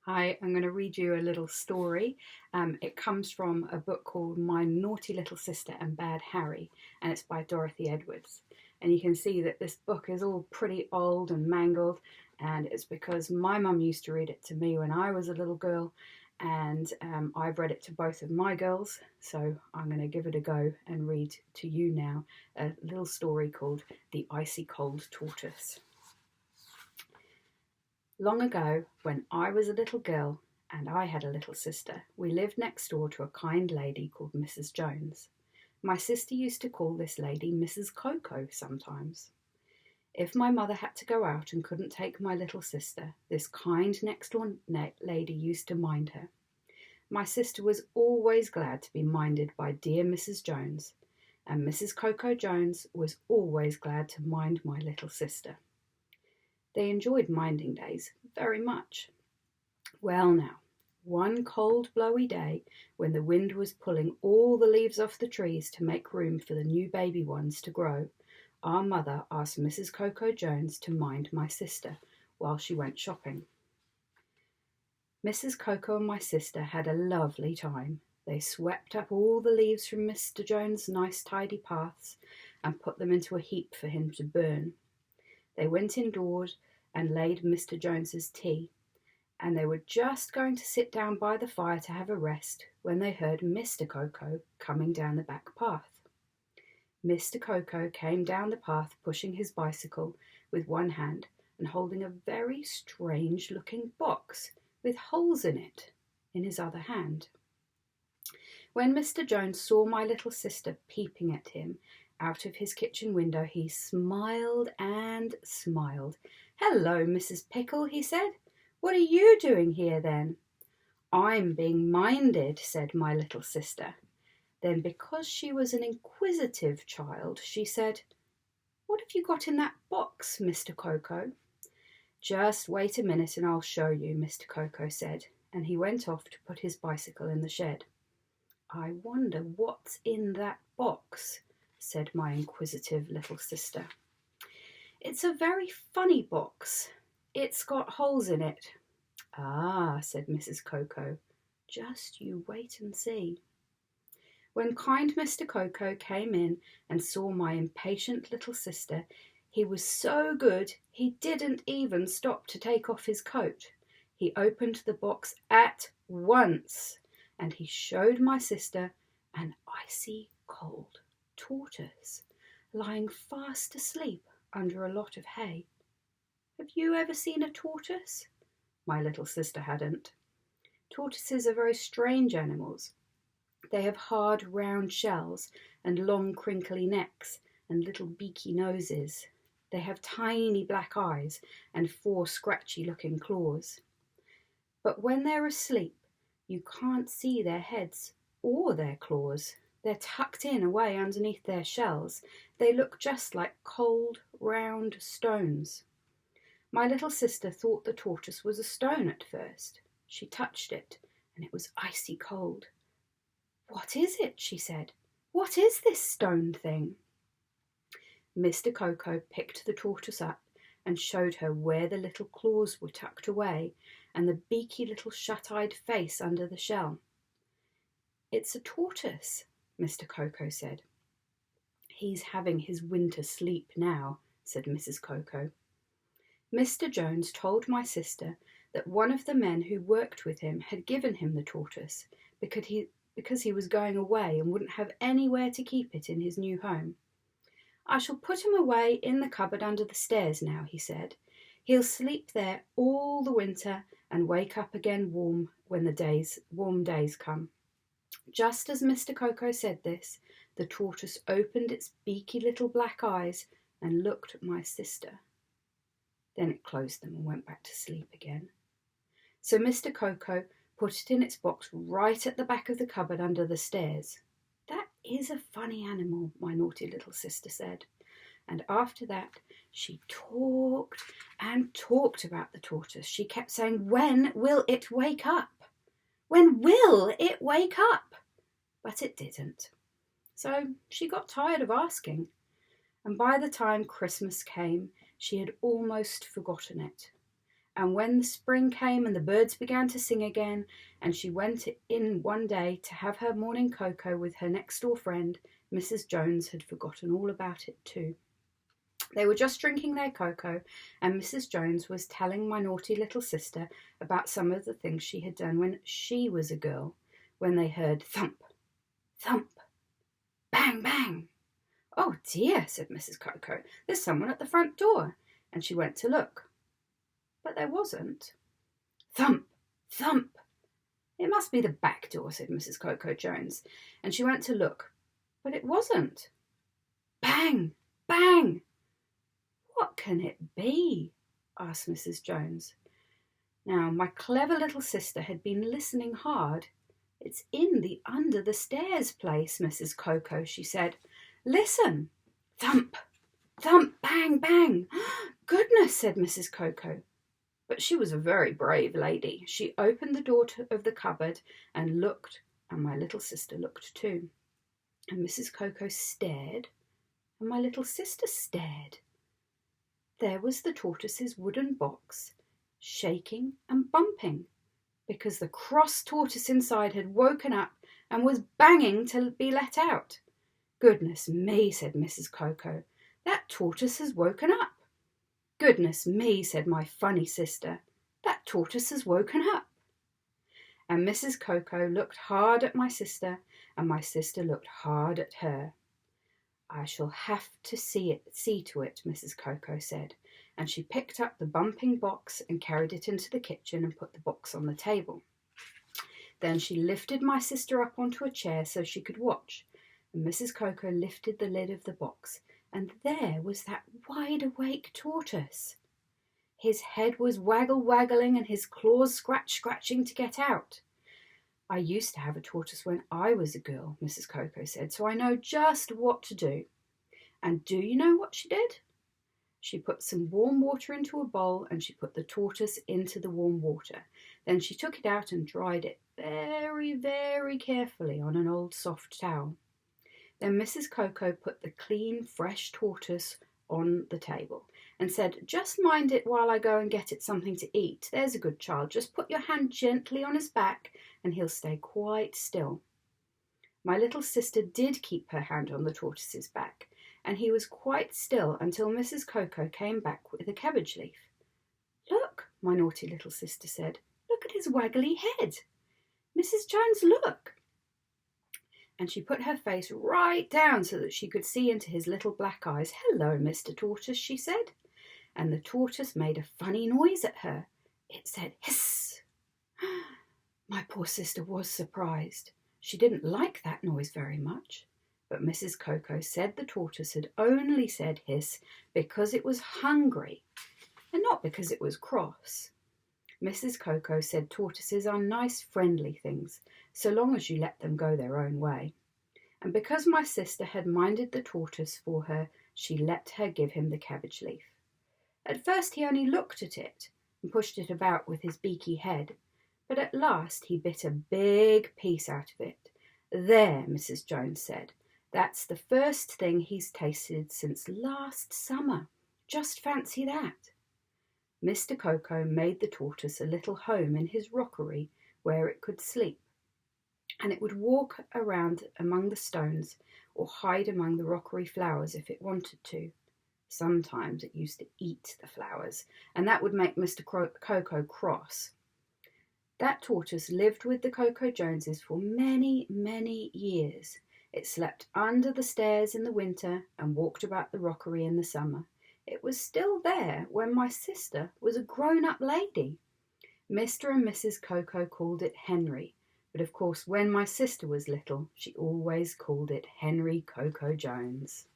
Hi, I'm going to read you a little story. It comes from a book called My Naughty Little Sister and Bad Harry, and it's by Dorothy Edwards. And you can see that this book is all pretty old and mangled, and it's because my mum used to read it to me when I was a little girl, and I've read it to both of my girls, so I'm going to give it a go and read to you now a little story called The Icy Cold Tortoise. Long ago, when I was a little girl and I had a little sister, we lived next door to a kind lady called Mrs. Jones. My sister used to call this lady Mrs. Coco sometimes. If my mother had to go out and couldn't take my little sister, this kind next door lady used to mind her. My sister was always glad to be minded by dear Mrs. Jones, and Mrs. Coco Jones was always glad to mind my little sister. They enjoyed minding days very much. Well now, one cold blowy day, when the wind was pulling all the leaves off the trees to make room for the new baby ones to grow, our mother asked Mrs. Coco Jones to mind my sister while she went shopping. Mrs. Coco and my sister had a lovely time. They swept up all the leaves from Mr. Jones' nice tidy paths and put them into a heap for him to burn. They went indoors and laid Mr. Jones's tea, and they were just going to sit down by the fire to have a rest when they heard Mr. Coco coming down the back path. Mr. Coco came down the path pushing his bicycle with one hand and holding a very strange-looking box with holes in it in his other hand. When Mr. Jones saw my little sister peeping at him out of his kitchen window, he smiled and smiled. "Hello, Mrs. Pickle," he said. "What are you doing here, then?" "I'm being minded," said my little sister. Then, because she was an inquisitive child, she said, "What have you got in that box, Mr. Coco?" "Just wait a minute and I'll show you," Mr. Coco said, and he went off to put his bicycle in the shed. "I wonder what's in that box," said my inquisitive little sister. "It's a very funny box. It's got holes in it." "Ah," said Mrs. Coco, "just you wait and see." When kind Mr. Coco came in and saw my impatient little sister, he was so good he didn't even stop to take off his coat. He opened the box at once, and he showed my sister an icy cold tortoise lying fast asleep under a lot of hay. Have you ever seen a tortoise? My little sister hadn't. Tortoises are very strange animals. They have hard, round shells and long, crinkly necks and little beaky noses. They have tiny black eyes and 4 scratchy-looking claws. But when they're asleep, you can't see their heads or their claws. They're tucked in away underneath their shells. They look just like cold, round stones. My little sister thought the tortoise was a stone at first. She touched it, and it was icy cold. "What is it?" she said. "What is this stone thing?" Mr. Coco picked the tortoise up and showed her where the little claws were tucked away and the beaky little shut-eyed face under the shell. "It's a tortoise," Mr. Coco said. "He's having his winter sleep now," said Mrs. Coco. Mr. Jones told my sister that one of the men who worked with him had given him the tortoise because he was going away and wouldn't have anywhere to keep it in his new home. "I shall put him away in the cupboard under the stairs now," he said. "He'll sleep there all the winter and wake up again warm when the warm days come." Just as Mr. Coco said this, the tortoise opened its beaky little black eyes and looked at my sister. Then it closed them and went back to sleep again. So Mr. Coco put it in its box right at the back of the cupboard under the stairs. "That is a funny animal," my naughty little sister said. And after that, she talked and talked about the tortoise. She kept saying, "When will it wake up? When will it wake up?" But it didn't. So she got tired of asking. And by the time Christmas came, she had almost forgotten it. And when the spring came and the birds began to sing again, and she went in one day to have her morning cocoa with her next door friend, Mrs. Jones had forgotten all about it too. They were just drinking their cocoa, and Mrs. Jones was telling my naughty little sister about some of the things she had done when she was a girl, when they heard thump, thump, bang, bang. "Oh dear," said Mrs. Cocoa, "there's someone at the front door," and she went to look. But there wasn't. Thump, thump. "It must be the back door," said Mrs. Cocoa Jones, and she went to look. But it wasn't. Bang, bang. "What can it be?" asked Mrs. Jones. Now, my clever little sister had been listening hard. "It's in the under the stairs place, Mrs. Cocoa," she said. "Listen. Thump, thump, bang, bang." "Goodness," said Mrs. Cocoa. But she was a very brave lady. She opened the door of the cupboard and looked, and my little sister looked too. And Mrs. Cocoa stared, and my little sister stared. There was the tortoise's wooden box, shaking and bumping, because the cross tortoise inside had woken up and was banging to be let out. "Goodness me," said Mrs. Cocoa, "that tortoise has woken up." "Goodness me," said my funny sister, "that tortoise has woken up." And Mrs. Cocoa looked hard at my sister, and my sister looked hard at her. "I shall have to see to it," Mrs. Cocoa said, and she picked up the bumping box and carried it into the kitchen and put the box on the table. Then she lifted my sister up onto a chair so she could watch, and Mrs. Cocoa lifted the lid of the box, and there was that wide-awake tortoise. His head was waggling and his claws scratching to get out. "I used to have a tortoise when I was a girl," Mrs. Cocoa said, "so I know just what to do." And do you know what she did? She put some warm water into a bowl and she put the tortoise into the warm water. Then she took it out and dried it very, very carefully on an old soft towel. Then Mrs. Cocoa put the clean, fresh tortoise on the table and said, "Just mind it while I go and get it something to eat. There's a good child. Just put your hand gently on his back and he'll stay quite still." My little sister did keep her hand on the tortoise's back, and he was quite still until Mrs. Cocoa came back with a cabbage leaf. "Look," my naughty little sister said, "look at his waggly head. Mrs. Jones, look." And she put her face right down so that she could see into his little black eyes. "Hello, Mr. Tortoise," she said. And the tortoise made a funny noise at her. It said, "Hiss." My poor sister was surprised. She didn't like that noise very much. But Mrs. Cocoa said the tortoise had only said hiss because it was hungry and not because it was cross. Mrs. Cocoa said tortoises are nice, friendly things, so long as you let them go their own way. And because my sister had minded the tortoise for her, she let her give him the cabbage leaf. At first he only looked at it and pushed it about with his beaky head, but at last he bit a big piece out of it. "There," Mrs. Jones said, "that's the first thing he's tasted since last summer. Just fancy that." Mr. Cocoa made the tortoise a little home in his rockery where it could sleep, and it would walk around among the stones or hide among the rockery flowers if it wanted to. Sometimes it used to eat the flowers, and that would make Mr. Cocoa cross. That tortoise lived with the Cocoa Joneses for many, many years. It slept under the stairs in the winter and walked about the rockery in the summer. It was still there when my sister was a grown-up lady. Mr. and Mrs. Cocoa called it Henry, but of course when my sister was little, she always called it Henry Cocoa Jones.